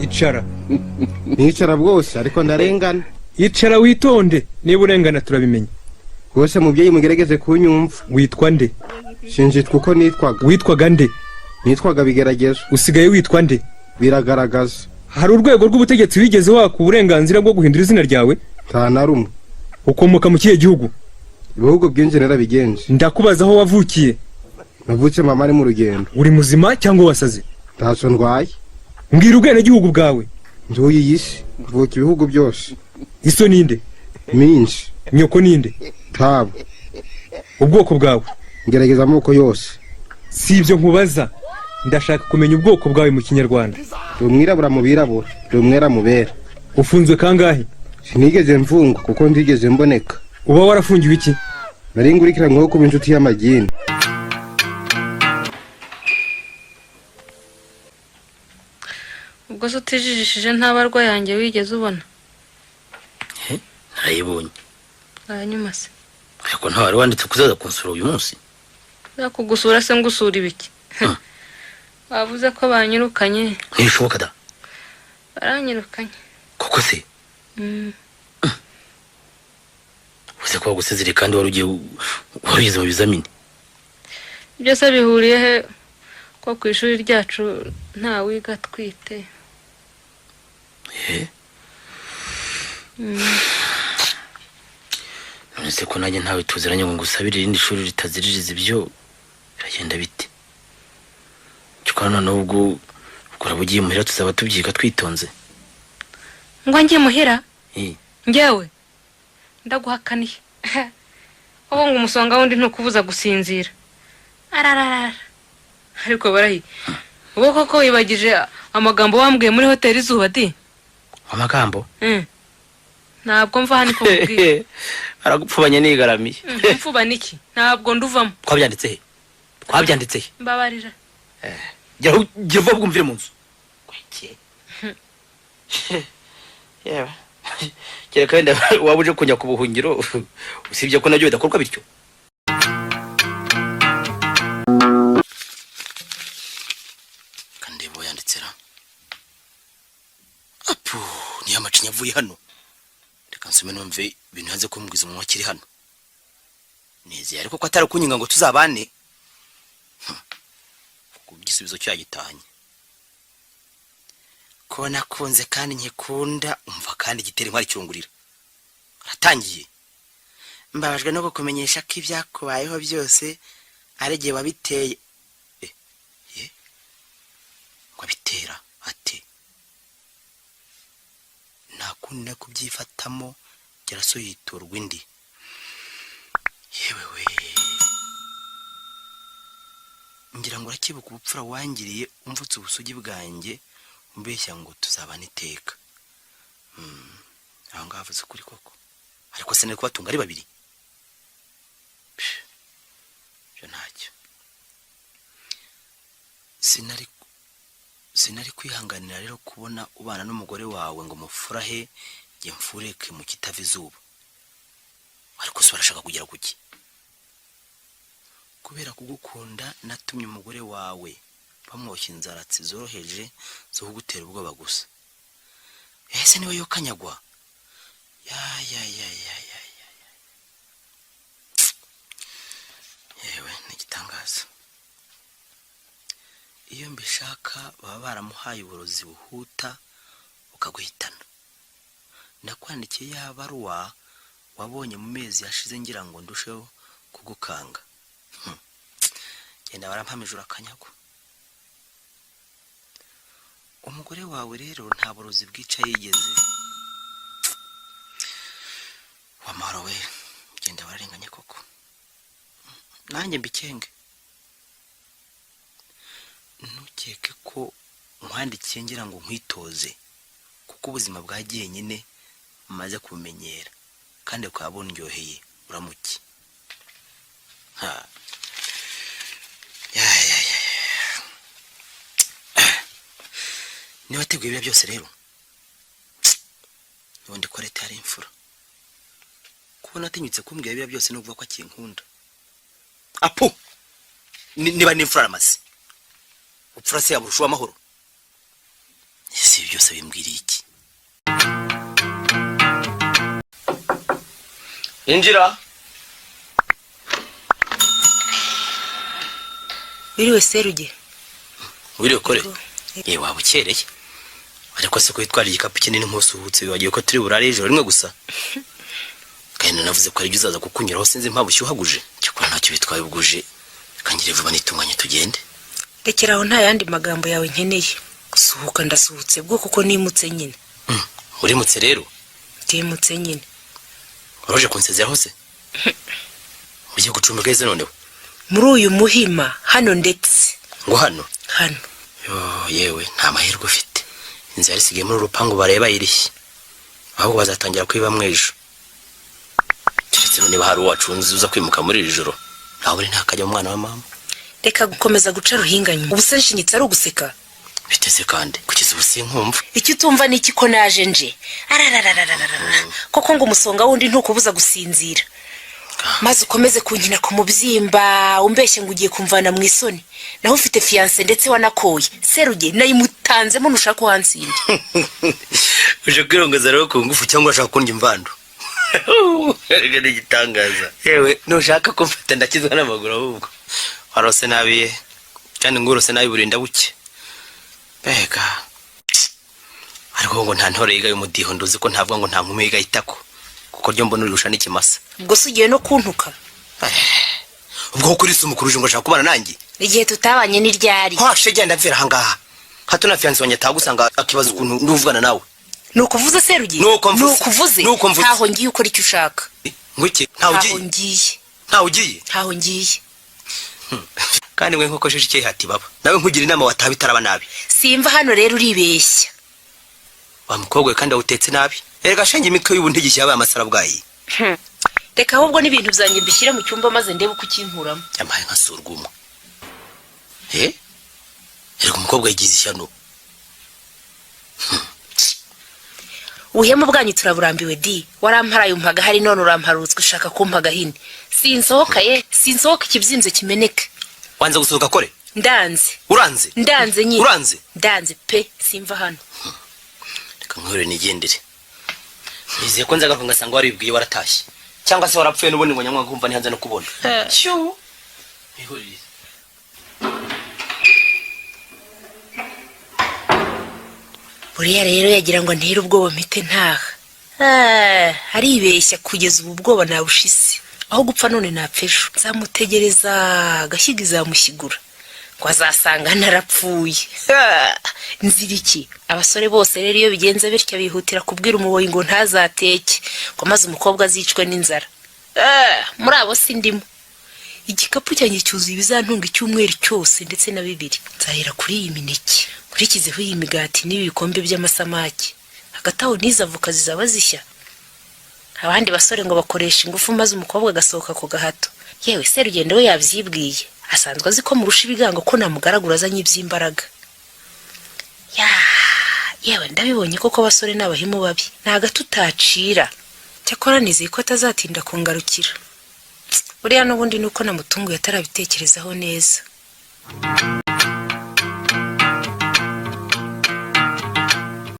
Icara. Nicara bwose ariko ndarengana. Icara witonde niba urengana turabimenye. Bwose mubyeyi mugerageze kunyumva. Witwa nde? Sinjitwa uko nitwaga. Witwaga nde? Nitwaga Bigeragezo. Usigaye witwa nde? Biragaragaza. Hari urwego rw'ubutegetsi wigeze waka uburenganzira bwo guhindura izina ryawe? Nta na rumwe. Ukomoka mu kihe gihugu? Ibihugu byinshi narabigenje. Ndakubaza aho wavukiye. Navutse mama ari mu rugendo. Uri muzima cyangwa wasaze? Ntacyo ndwaye. Mbwira ubwene gihugu bwawe. Nduye yisi. Mvuka ibihugu byose. Iso ninde? Minshi. Nyoko ninde? Tabo. Ubwoko bwawe? Ngerageza amoko yose. Si ibyo nkubaza. Ndashaka kumenya ubwoko bwawe mu Kinyarwanda. Umwirabura mu birabura, umwera mu bera. Ufunzwe kangahe? Sinigeze mfungwa kuko ndigeze mboneka. Uba warafungiwe iki? Nari ngurikiranyweho kuba inshuti y'amagini. Ubwo se utijijishije nta barwa yanjye wigeze ubona? Narayibonye. Hanyuma se? Ariko nta wari wanditse kuzaza kunsura uyu munsi. Nakugusura se ngusura ibiki? Bavuze ko banyirukanye. Ntibishoboka da. Baranyirukanye. Koko se? Uze ko bagusezereye kandi warugeze mu bizamini. Byose bihuriye he ko ku ishuri ryacu nta wiga twite? None se ko nanjye ntawe tuziranye ngo ngusabire irindi shuri ritaziririza ibyo biragenda bite? Cyukana nubwo ukurabugiye muhira tuzaba tubyiga twitonze. Ngo ngiye muhira? Ngewe ndaguhakaniye. Ubu ngo umusonga wundi ntukubuza gusinzira. Ararara. Ariko barahi. Ubu koko wibagije amagambo wambwiye muri hoteli Izuba di? Amagambo? Ntabwo mva hano ko mubwiye. Aragupfubanye nigaramiye. Mfuba niki? Ntabwo nduvamo. Twabyanditse he? Twabyanditse he? Mbabarira. Jya vuba bwumvire mu nzu. Kweke. Yewe. Kereka wenda waba uje kujya ku buhungiro usibye ko nabyo bidakorwa bityo. Kandi bo yanditsera. Apu, ni amacinya avuye hano. Reka nsome numve ibintu hanze ko mbwiza umunwa kiri hano. Neze ariko ko atari kunyinga ngo tuzabane. Kubigisubizo cyagitanye. Ko nakunze kandi nkikunda umva kandi gitera intwari cyungurira. Aratangiye. Mbabajwe no kukumenyesha ko ibyakubayeho byose ari gihe wabiteye. Ngo bitera ate? Nakunne kubyifatamo cyaraso yiturwa indi. Yewe we. Ngira ngo urakibuka ubupfura wangiriye umvutse ubusugi bwanjye. Mbeshya ngo tuzabana iteka. Aho ngavuze kuri koko. Ariko se nari kubatunga ari babiri. Je ntacyo. Sinari kwihanganira rero kubona ubana n'umugore wawe ngo mufurahe nge mfureke mu kitava izuba. Ariko se barashaka kugera kuki? Kubera kugukunda natumye umugore wawe bamwoshya inzaratsi zoroheje zo kugutera ubwoba gusa. Ese niwe yo kanyagwa? Yewe n'igitangaza. Iyo mbishaka baba baramuhaye uburozi buhuta ukaguhitana. Nakwandikiye ya baruwa wabonye mu mezi yashize ngira ngo ndusheho kugukanga. Genda barampamije urakanyagwa. Umugore wawe rero nta burozi bwica yigeze. Wamara we genda bararenganye koko. Nanjye mbikenge. Ntukeke ko nkwandikiye ngira ngo nkwitoze kuko ubuzima bwagiye nyine maze kumenyera kandi ukabundyoheye uramuki. Niba teguye ibyo byose rero. Nubundi ko leta yari imfura. Kubona atinyutse kumbwira ibyo byose no kuvuga ko akinkunda. Apo. Niba ni imfura amase. Upfura se yaburusha amahoro. Ese ibi byose bimbwiriye iki? Injira. Wiriwe Seruge. Wiriwe kore. Waba ukereye. Ariko se ko yitwara igikapu kinini nk'usuhutse wagiye ko turi burare ijoro rimwe gusa. Kandi navuze ko ari uzaza kukunyuraho sinzi impamvu ushyuhaguje. Cyakora ntacyo bitwaye ubwuje. Kangire vuba nitunganye tugende. Rekeraho nta yandi magambo yawe nkeneye. Gusuhuka ndasuhutse bwo kuko nimutse nyine. Urimutse rero? Ndimutse nyine. Waje kunsezera hose? Ugiye gucumbika ize noneho? Muri uyu muhima hano ndetse. Ngo hano? Hano. Yewe nta mahirwe ufite. Inzu yarisigaye muri urupangu bareba irishye. Ahubwo bazatangira kwiba mwejo. Kiretse niba hari uwacunze uza kwimuka muri iri joro. Nawe uri ntakajya umwana wa mama. Reka gukomeza guca ruhinganye. Ubuse nshinyitse ari uguseka. Biteze kandi kugeza ubusi nkumva. Icyo utumva ni iki ko naje nje. Koko ngo umusonga wundi ntukubuza gusinzira. Maze ukomeze kunkina ku mubyimba umbeshye ngo ugiye kumvana mu isoni. Naho ufite fiance ndetse wanakoye. Seruge nayimutanzemo nushaka uhansinde. Uje kwirongoza rero ku ngufu cyangwa ashaka kundya imvando. Erega ni gitangaza. Yewe nushaka kumfata ndakizwa n'amaguru ahubwo. Warose nabiye. Cyane ngurose nabi burinda buke. Bega. Ariko ngo nta ntore yiga y'umudiho nduzi ko ntavuga ngo nta nkumi yiga itako. Kuko ryo mbona urusha n'ikimasa. Ubwo sugiye no kuntuka. Ubwo kuri se umukuruje ngo ashaka kubana nanjye. Igihe tutabanye ni ryari. Kwashe genda mvira hangaha. Hato na fiance wanye tagusanga akibaza ukuntu nduvugana nawe. Nukuvuze Seruge? Nukuvuze. Ntaho ngiye ukora icyo ushaka. Ngwiki ntaho ugiye. Ntaho ugiye. Ntaho ngiye. Kandi mwe nkoko shishike hati baba. Nawe nkugira inama watabitaraba nabi. Simva hano rero uribeshya. Wa mukobwa kandi awutetse nabi. Erega shenge imiko y'ubundi gishyaba amasara bwayi. Reka ahubwo n'ibintu byanjye mbishyire mu cyumba maze ndebe uko kinkuramo. Yamaye nkasurwuma. Erega umukobwa yigize ishyano. Ubuhemu bwanyu turaburambiwe di. Waramparaye umpaga hari none uramparuzwe ushaka kumpaga hine. Sinsohoka ikibyimbye kimeneka. Wanze gusohoka kore? Ndanze. Uranze? Ndanze nyine. Uranze? Ndanze pe simva hano. Reka nkore nigendere. Nizeye ko nzaga ngasanga waribwiye waratashye. Cyangwa se warapfuye n'ubundi ngo nyamwa kumva ntihanze no kubona. Shu. Ihurire. Buriya rero yagira ngo ntire ubwoba mpite ntaha. Haribeshya kugeza ubu bwoba nabushise. Aho gupfa none napfejo. Nzamutegereza gashyiga izamushyigura. Ngo azasanga narapfuye. Nziriki. Abasore bose rero iyo bigenze bityo bihutira kubwira umuboyi ngo ntazateke. Ngo maze umukobwa azicwe n'inzara. Muri abo sindimo. Igikapu cyanjye cyuzuye ibizantunga icyumweru cyose ndetse na bibiri. Nzahera kuri iyi mineke. Kurikizeho iyi migati n'ibikombe by'amasamaki. Hagati aho n'izavuka zizaba zishya. Abandi basore ngo bakoresha ingufu maze umukobwa agasohoka ku gahato. Yewe Serugendo we yavyibwiye. Asanzwe azi ko murusha ibigango ko namugaragura azanye iby'imbaraga. Yewe ndabibonye koko abasore n'abahimu babi. Ntaga tutacira. Cyakora nizeye ko atazatinda kungarukira. Buriya n'ubundi nuko namutunguye atarabitekerezaho neza.